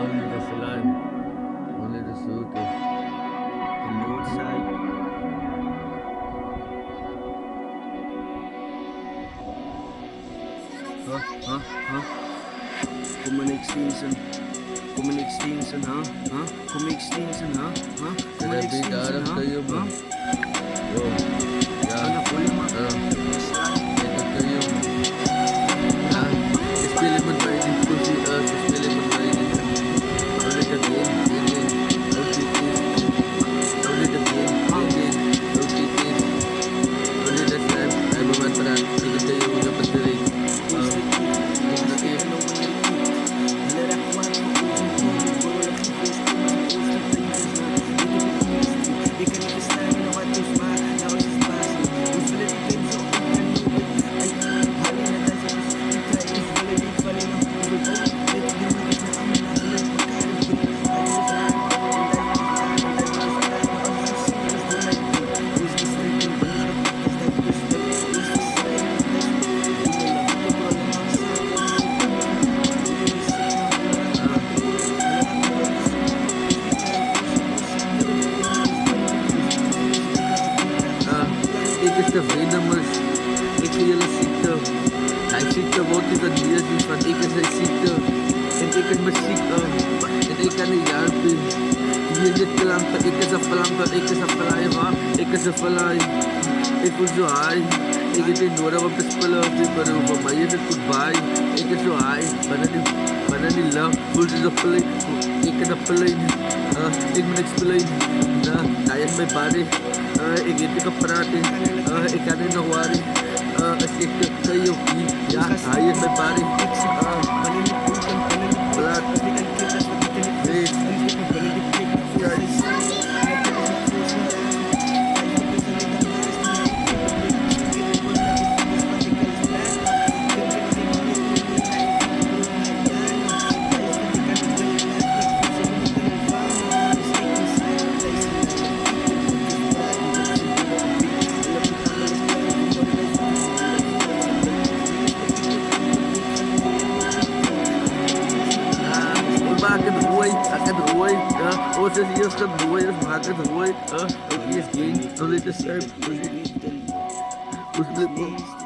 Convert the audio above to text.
only the slime, only the suitors. The north side. Huh? Kummanig Stinson. Kummanig Stinson, huh? Kummanig Stinson, huh? Kummanig Grabe, Stinson, darap huh? kayo ba? Yo, Ano yeah, po naman? ito kayo. Ispili mo ba yung pussy, ispili mo ba yung only the game, OTT, only the game, OTT, only the slime, ay bumatrat, ito kayo yung napatirig. Ik is tevreden, maar ik wil jullie ziekte. Hij ziekte wordt in het dier, dus van ik is hij ziekte. En ik is mijn ziekte. En ik kan niet helpen. Je zit klanten, ik is een flanker, ik is een flyer, ik is een flyer. Ik voel zo high. Ik heb niet nodig om te spullen op die beroep, voor mij is het goodbye. Ik is zo high, bijna niet lang. Voel ze zo play, ik is een play. Ik ben niks play. Hij is mijn body. Ik heb niet gepraat. Ik kan niet nog worry. Als ik kayo, ja, hij is mijn body. Blood. Wait. Akan ruway, o sa siyos na buhay, makan ruway, o is gain, ulit na serve, ulit po.